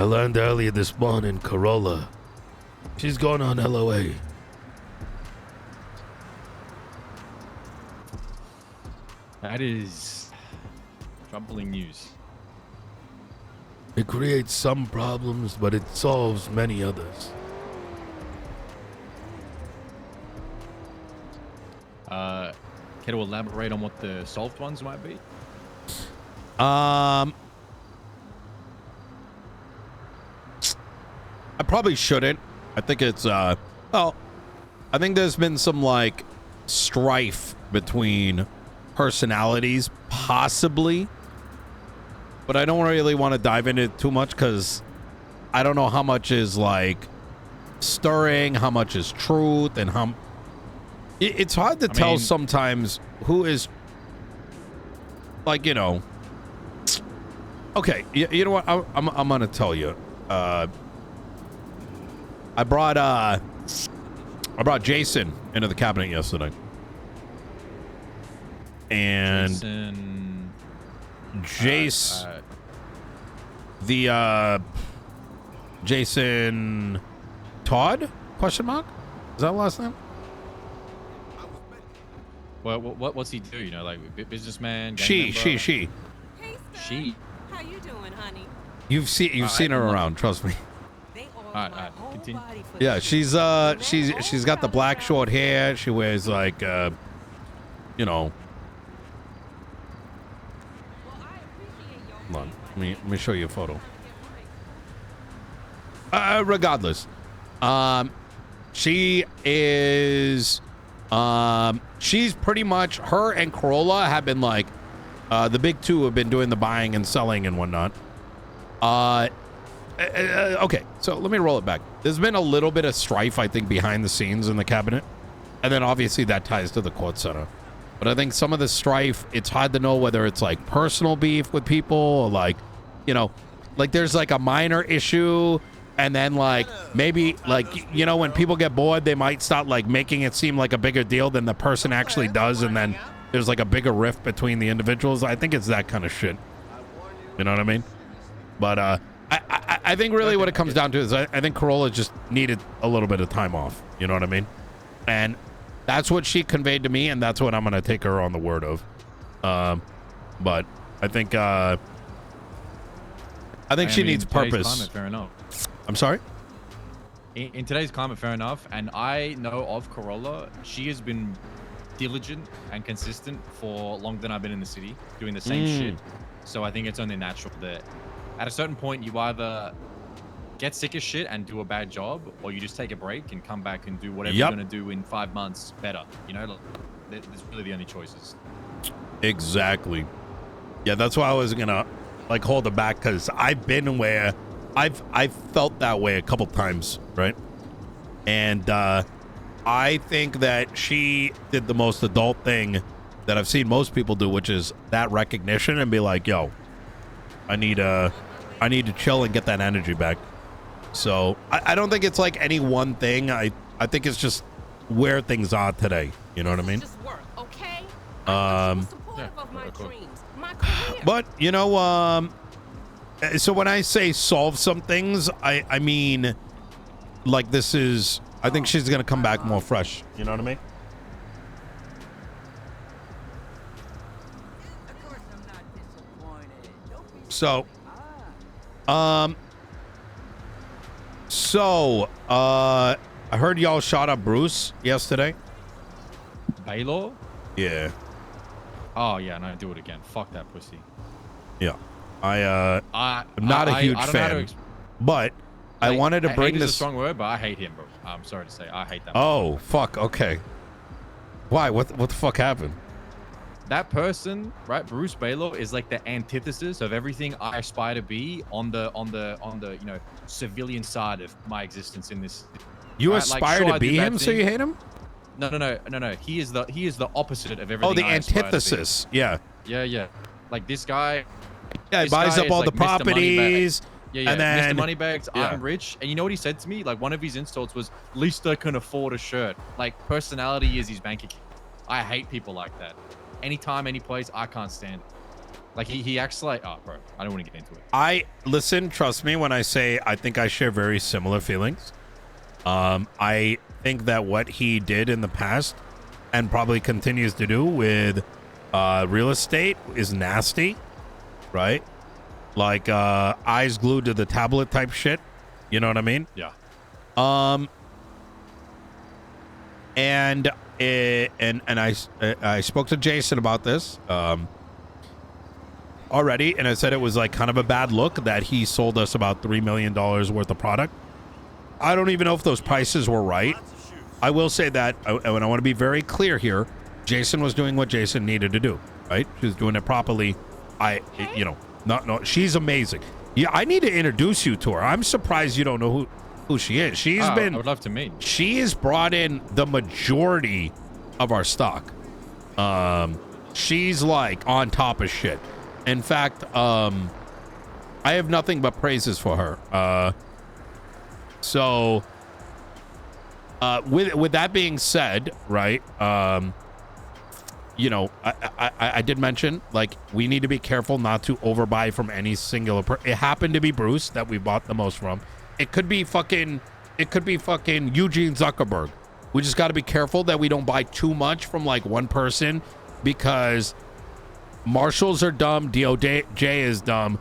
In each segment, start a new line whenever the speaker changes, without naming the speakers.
I learned earlier this morning Corolla. She's going on LOA.
That is troubling news.
It creates some problems, but it solves many others.
Care to elaborate on what the solved ones might be?
I probably shouldn't. I think it's well, I think there's been some like strife between personalities, possibly, but I don't really want to dive into it too much because I don't know how much is like stirring, how much is truth, and how it's hard to tell sometimes who is like, you know. Okay, you know what? I'm gonna tell you. I brought Jason into the cabinet yesterday, and Jason Todd? Question mark? Is that last name?
Well, what's he do? You know, like businessman.
She.
Hey, sir.
She.
How you doing, honey?
You've seen her around. Trust me.
Continue.
Yeah, she's got the black short hair. She wears like you know. Hold on, let me show you a photo. Regardless, she is she's pretty much, her and Corolla have been like the big two have been doing the buying and selling and whatnot. Okay, so let me roll it back. There's been a little bit of strife, I think, behind the scenes in the cabinet, and then obviously that ties to the court center. But I think some of the strife, it's hard to know whether it's like personal beef with people or like, you know, like there's like a minor issue, and then like maybe like, you know, when people get bored, they might start like making it seem like a bigger deal than the person actually does, and then there's like a bigger rift between the individuals. I think it's that kind of shit. You know what I mean? But I think really what it comes down to is I think Corolla just needed a little bit of time off. You know what I mean? And that's what she conveyed to me, and that's what I'm going to take her on the word of. But I think she needs purpose.
Climate, fair enough.
I'm sorry?
In today's climate, fair enough. And I know of Corolla. She has been diligent and consistent for longer than I've been in the city, doing the same shit. So I think it's only natural that at a certain point, you either get sick of shit and do a bad job, or you just take a break and come back and do whatever you're going to do in 5 months better. You know, there's really the only choices.
Exactly. Yeah, that's why I was going to like hold it back, because I've been where I've felt that way a couple times, right? And I think that she did the most adult thing that I've seen most people do, which is that recognition and be like, yo, I need to chill and get that energy back. So I don't think it's like any one thing. I think it's just where things are today. You know what I mean? But you know, so when I say solve some things, I mean, like this is, I think she's gonna come back more fresh. You know what I mean? So, I heard y'all shot up Bruce yesterday.
Baylor?
Yeah.
Oh yeah, no, do it again. Fuck that pussy.
Yeah. I'm not a huge fan, but I wanted to bring
this.
This.
A strong word, but I hate him, bro. I'm sorry to say, I hate that.
Oh fuck. Okay. Why? What the fuck happened?
That person, right? Bruce Baylor is like the antithesis of everything I aspire to be on the you know, civilian side of my existence in this.
You aspire to be him, so you hate him?
No. He is the opposite of everything.
Oh, the antithesis. Yeah.
Yeah. Like this guy.
Yeah, he buys up all the properties.
Yeah.
And then,
Mr. Moneybags, I'm rich. And you know what he said to me? Like, one of his insults was, least I can afford a shirt. Like, personality is his bank account. I hate people like that. Anytime, any place, I can't stand it. Like he acts like, oh, bro, I don't want to get into it.
I listen, trust me when I say I think I share very similar feelings. I think that what he did in the past and probably continues to do with real estate is nasty, right? Like eyes glued to the tablet type shit. You know what I mean?
Yeah.
And I spoke to Jason about this already, and I said it was like kind of a bad look that he sold us about $3 million worth of product. I don't even know if those prices were right. I will say that, and I want to be very clear here, Jason was doing what Jason needed to do, right? She was doing it properly. No, she's amazing. Yeah, I need to introduce you to her. I'm surprised you don't know who she is.
I would love to meet.
She has brought in the majority of our stock. She's like on top of shit. In fact, I have nothing but praises for her. So with that being said, right? I did mention, like, we need to be careful not to overbuy from any singular it happened to be Bruce that we bought the most from. It could be fucking Eugene Zuckerberg. We just got to be careful that we don't buy too much from like one person, because marshals are dumb, DOJ is dumb.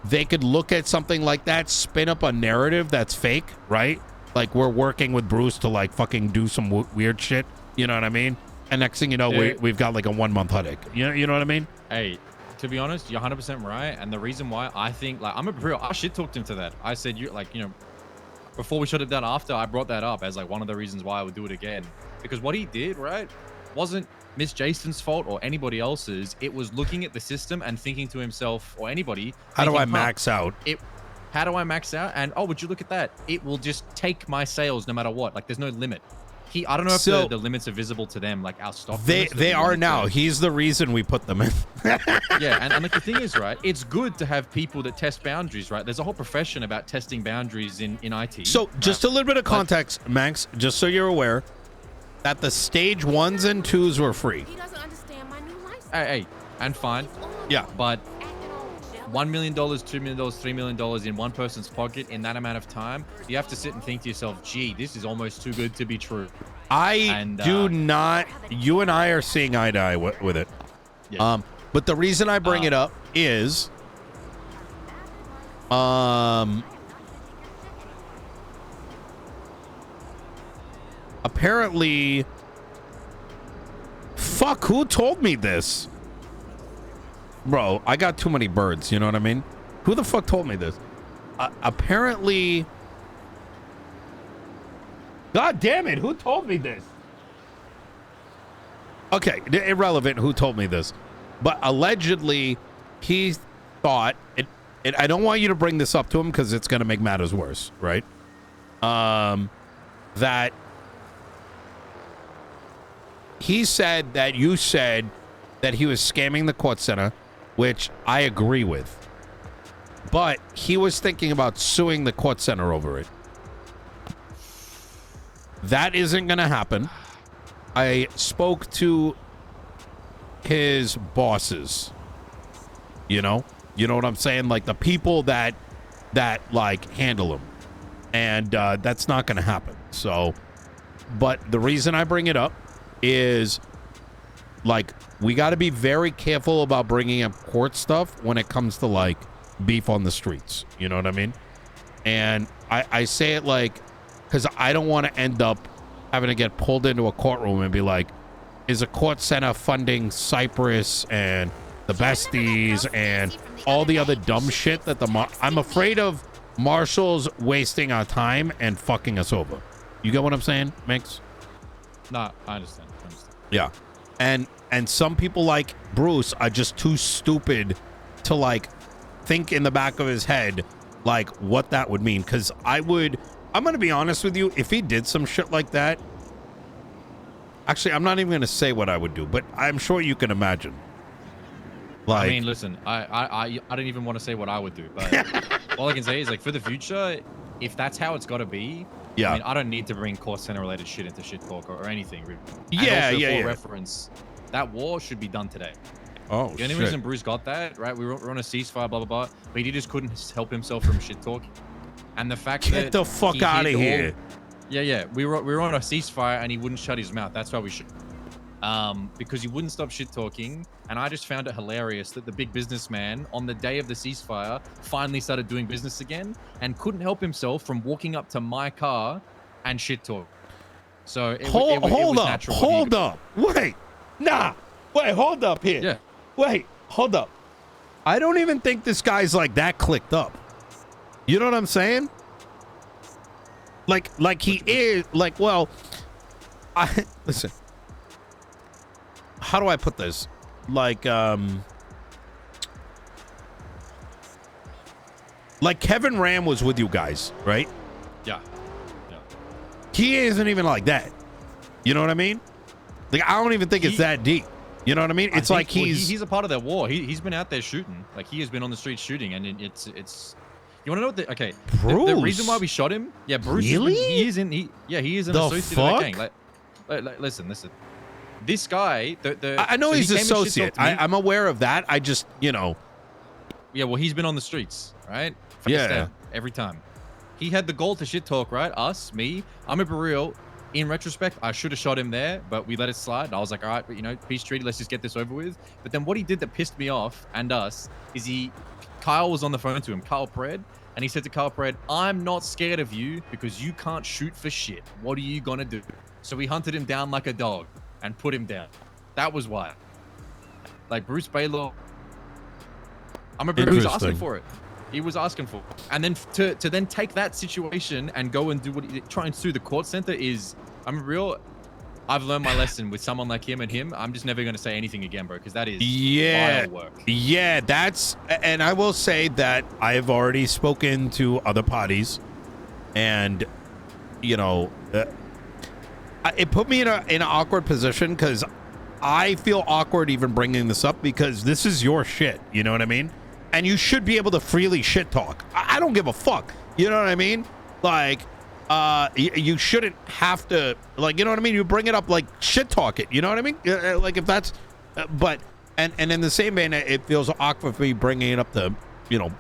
They could look at something like that, spin up a narrative that's fake, right? Like we're working with Bruce to like fucking do some weird shit. You know what I mean? And next thing you know, we've got like a 1 month headache. You know what I mean?
Hey, to be honest, you're 100% right. And the reason why I think, like, I shit talked him to that. I said, before we shut it down after, I brought that up as like one of the reasons why I would do it again. Because what he did, right, wasn't Miss Jason's fault or anybody else's. It was looking at the system and thinking to himself, or anybody,
how do I max out?
How do I max out? And, oh, would you look at that? It will just take my sales no matter what. Like, there's no limit. I don't know if the limits are visible to them, like our stock.
They are now. He's the reason we put them in.
Yeah, and like the thing is, right, it's good to have people that test boundaries, right? There's a whole profession about testing boundaries in IT.
So just a little bit of context, Manx, just so you're aware, that the stage 1s and 2s were free.
He doesn't understand my new license.
Hey, and fine.
Yeah.
But $1 million, $2 million, $3 million in one person's pocket in that amount of time, you have to sit and think to yourself, gee, this is almost too good to be true.
Do not. You and I are seeing eye to eye with it.
Yeah.
But the reason I bring it up is, apparently, fuck, who told me this? Bro, I got too many birds, you know what I mean? Who the fuck told me this? Apparently... God damn it, who told me this? Okay, irrelevant who told me this. But allegedly, he thought... I don't want you to bring this up to him because it's going to make matters worse, right? That... He said that you said that he was scamming the court center, which I agree with. But he was thinking about suing the court center over it. That isn't going to happen. I spoke to his bosses. You know what I'm saying? Like the people that like handle him. And that's not going to happen. So, but the reason I bring it up is, like, we got to be very careful about bringing up court stuff when it comes to like beef on the streets. You know what I mean? And I say it like, because I don't want to end up having to get pulled into a courtroom and be like, is a court center funding Cyprus and the besties and all the other dumb shit that I'm afraid of marshals wasting our time and fucking us over. You get what I'm saying, Mix?
No, I understand.
Yeah. And some people like Bruce are just too stupid to like think in the back of his head like what that would mean. Because I'm going to be honest with you, if he did some shit like that, actually, I'm not even going to say what I would do, but I'm sure you can imagine. Like,
I mean, listen, I don't even want to say what I would do, but all I can say is, like, for the future, if that's how it's got to be,
yeah.
I mean, I don't need to bring court center related shit into shit talk or anything. Really.
Yeah,
and also,
yeah.
For reference, that war should be done today.
Oh,
The only
shit.
reason Bruce got that, right? We were on a ceasefire, blah, blah, blah. But he just couldn't help himself from shit talk. And the fact that...
Get the fuck
he
out of
hid
here.
Yeah. We were on a ceasefire and he wouldn't shut his mouth. That's why we should. Because he wouldn't stop shit talking. And I just found it hilarious that the big businessman on the day of the ceasefire finally started doing business again and couldn't help himself from walking up to my car and shit talk. So
Hold up.
natural.
Hold up. Wait. Nah. Wait, hold up here.
Yeah.
Wait, hold up. I don't even think this guy's like that clicked up. You know what I'm saying? Like he is like, well, listen. How do I put this? Like Kevin Ram was with you guys, right?
Yeah.
He isn't even like that. You know what I mean? Like, I don't even think it's that deep. You know what I mean? It's like
he's a part of that war. He's been out there shooting. Like, he has been on the street shooting, and it's. You want to know what the reason why we shot him? Yeah, Bruce.
Really?
He is an associate of that gang. Like, listen. This guy,
I know
so
he's
he came and shit
associate.
talked to me.
I'm aware of that. I just,
Yeah, well, he's been on the streets, right? Face
Yeah.
down, every time. He had the goal to shit talk, right? Me. I'm a real. In retrospect, I should have shot him there, but we let it slide. I was like, all right, peace treaty. Let's just get this over with. But then what he did that pissed me off and us is Kyle was on the phone to him, Kyle Pred, and he said to Kyle Pred, I'm not scared of you because you can't shoot for shit. What are you gonna do? So we hunted him down like a dog and put him down. That was why. Like Bruce Baylor, he was asking for it. He was asking for it. And then to then take that situation and go and do try and sue the court center is, I've learned my lesson with someone like him and him. I'm just never going to say anything again, bro, because that is vile work.
Yeah, and I will say that I've already spoken to other parties, and, it put me in an awkward position because I feel awkward even bringing this up because this is your shit. You know what I mean? And you should be able to freely shit talk. I don't give a fuck. You know what I mean? Like, you shouldn't have to, like, you know what I mean? You bring it up, like, shit talk it. You know what I mean? Like, if that's, and in the same vein, it feels awkward for me bringing it up to,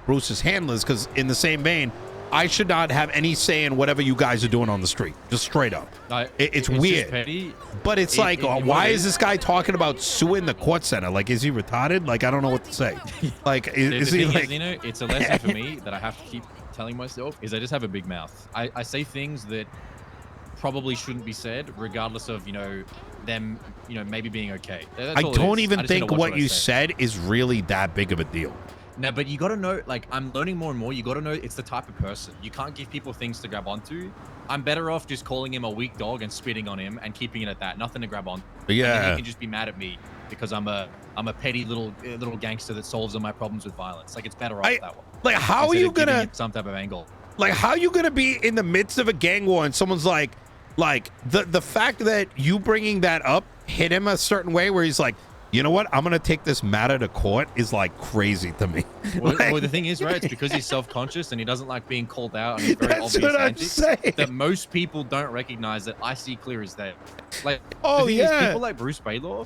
Bruce's handlers, because in the same vein, I should not have any say in whatever you guys are doing on the street. Just straight up. It's weird.
Petty.
But it's why is this guy talking about suing the court center? Like, is he retarded? Like, I don't know what to say. Like, is he like...
Nino, it's a lesson for me that I have to keep telling myself, is I just have a big mouth. I say things that probably shouldn't be said, regardless of, them, maybe being okay. That's
I
all it
don't
is.
even think what you said is really that big of a deal.
No, but you got to know, like, I'm learning more and more. You got to know it's the type of person. You can't give people things to grab onto. I'm better off just calling him a weak dog and spitting on him and keeping it at that. Nothing to grab on.
Yeah.
And then he can just be mad at me because I'm a petty little gangster that solves all my problems with violence. Like, it's better off that way.
Like, how are you gonna
some type of angle?
Like, how are you gonna be in the midst of a gang war and someone's like the fact that you bringing that up hit him a certain way where he's like, you know what? I'm going to take this matter to court is like crazy to me.
Well, the thing is, right, it's because he's self-conscious and he doesn't like being called out on his very obvious antics that most people don't recognize that I see clear as day. Like, the thing is, people like Bruce Baylor,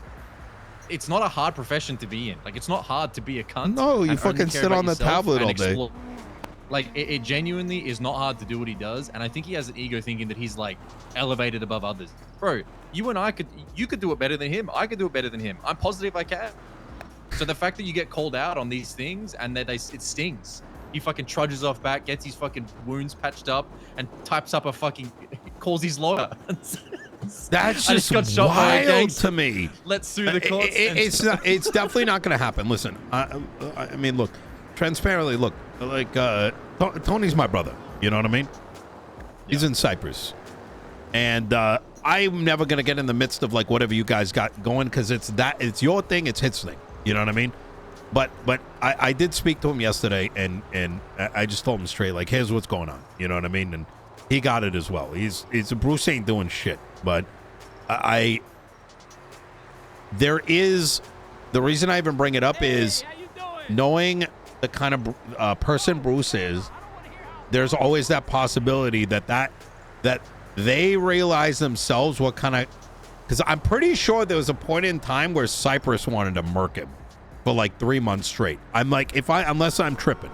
it's not a hard profession to be in. Like, it's not hard to be a cunt.
No, you fucking sit on the tablet all day.
Like, it genuinely is not hard to do what he does, and I think he has an ego thinking that he's, like, elevated above others. Bro, you and I you could do it better than him. I could do it better than him. I'm positive I can. So the fact that you get called out on these things and that it stings. He fucking trudges off back, gets his fucking wounds patched up, and types up calls his lawyer.
That's just wild to me.
Let's sue the courts.
It's definitely not going to happen. Listen, I mean, look, transparently, look, like, Tony's my brother. You know what I mean? He's in Cyprus. And I'm never going to get in the midst of, like, whatever you guys got going, because it's your thing, it's his thing. You know what I mean? But I did speak to him yesterday, and I just told him straight, like, here's what's going on. You know what I mean? And he got it as well. Bruce ain't doing shit. But there is, the reason I even bring it up is knowing the kind of person Bruce is, there's always that possibility that they realize themselves what kind of, because I'm pretty sure there was a point in time where Cyprus wanted to murk him. for like 3 months straight. I'm like, unless I'm tripping.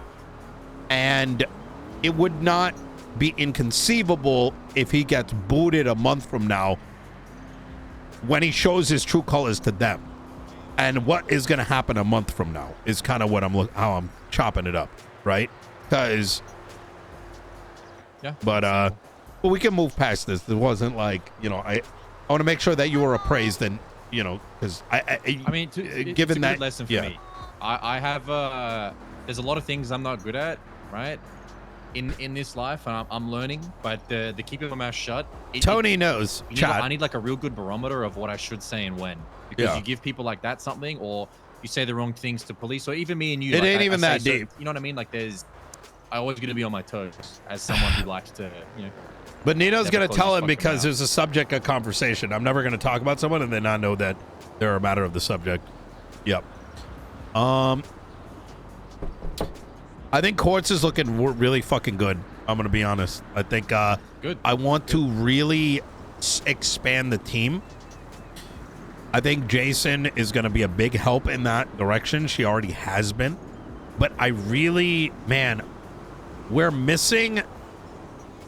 And it would not be inconceivable if he gets booted a month from now when he shows his true colors to them. And what is going to happen a month from now is kind of what how I'm chopping it up, right? Because
Yeah.
but we can move past this. It wasn't like, I want to make sure that you were appraised, and because
I mean,
given
it's a
that
good lesson for me. I have there's a lot of things I'm not good at, right? In this life, and I'm learning, but the keeping my mouth shut.
Tony knows.
I need like a real good barometer of what I should say and when, because you give people like that something, or you say the wrong things to police, or even me and you.
It ain't even that deep.
You know what I mean? Like I always gonna be on my toes as someone who likes to,
But Nino's
never
going to
close
tell
his
him
fucking
because
mouth.
there's a subject of conversation. I'm never going to talk about someone and then not know that they're a matter of the subject. Yep. I think Quartz is looking really fucking good. I'm going to be honest. I think
good.
I want to really expand the team. I think Jason is going to be a big help in that direction. She already has been. But I really, man, we're missing...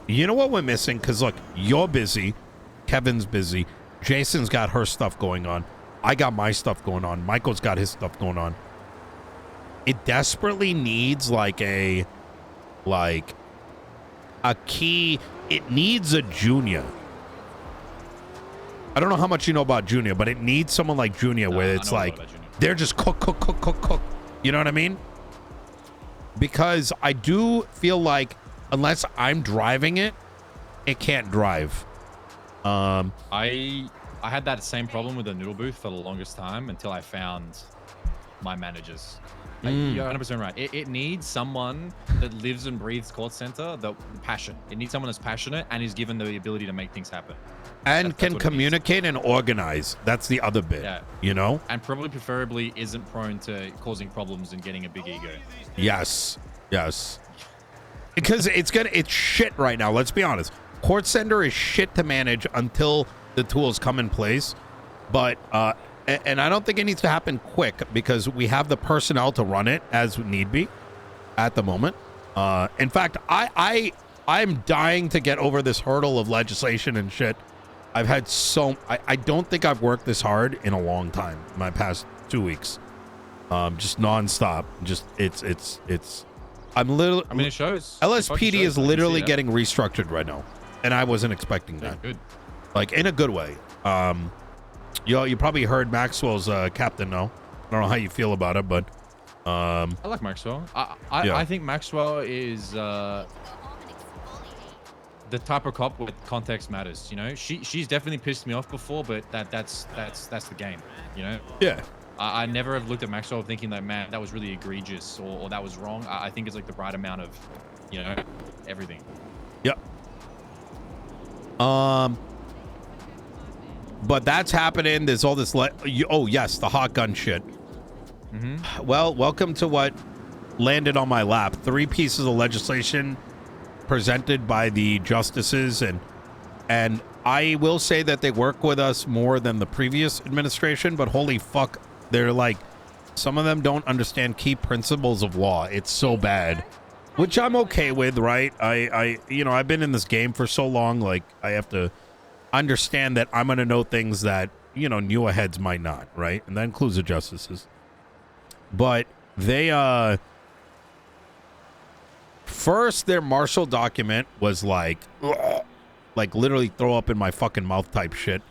You know what we're missing? Because, look, you're busy. Kevin's busy. Jason's got her stuff going on. I got my stuff going on. Michael's got his stuff going on. It desperately needs, a key. It needs a junior. I don't know how much you know about junior, but it needs someone like junior where it's like, they're just cook. You know what I mean? Because I do feel like unless I'm driving it, it can't drive.
I had that same problem with the noodle booth for the longest time until I found my managers. You're 100% right. It needs someone that lives and breathes call center, the passion. It needs someone that's passionate and is given the ability to make things happen.
And
That's
can
what it
communicate and organize. That's the other bit,
And probably preferably isn't prone to causing problems and getting a big ego.
Yes. Because it's shit right now. Let's be honest. Court Center is shit to manage until the tools come in place. But and I don't think it needs to happen quick because we have the personnel to run it as need be at the moment. In fact, I'm dying to get over this hurdle of legislation and shit. I've had I don't think I've worked this hard in a long time. My past 2 weeks, just nonstop. Just it's. I'm literally.
I mean, it shows.
LSPD is literally getting restructured right now, and I wasn't expecting that.
Good.
Like in a good way. You probably heard Maxwell's captain now. I don't know how you feel about it, but
I like Maxwell. I think Maxwell is the type of cop with context matters. She's definitely pissed me off before, but that's the game.
Yeah.
I never have looked at Maxwell thinking that, man, that was really egregious or that was wrong. I think it's like the right amount of, everything.
Yep. But that's happening. There's all this. Oh yes, the hot gun shit. Well, welcome to what landed on my lap. 3 pieces of legislation presented by the justices, and I will say that they work with us more than the previous administration. But holy fuck. They're like, some of them don't understand key principles of law. It's so bad, which I'm okay with, right? I've been in this game for so long. Like, I have to understand that I'm going to know things that, newer heads might not, right? And that includes the justices. But they, first, their martial document was like literally throw up in my fucking mouth type shit.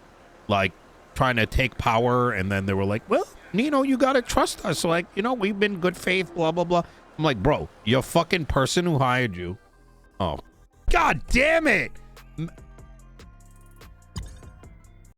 Like, trying to take power, and then they were like, well, Nino, you gotta trust us. Like, we've been good faith, blah, blah, blah. I'm like, bro, your fucking person who hired you. Oh, God damn it.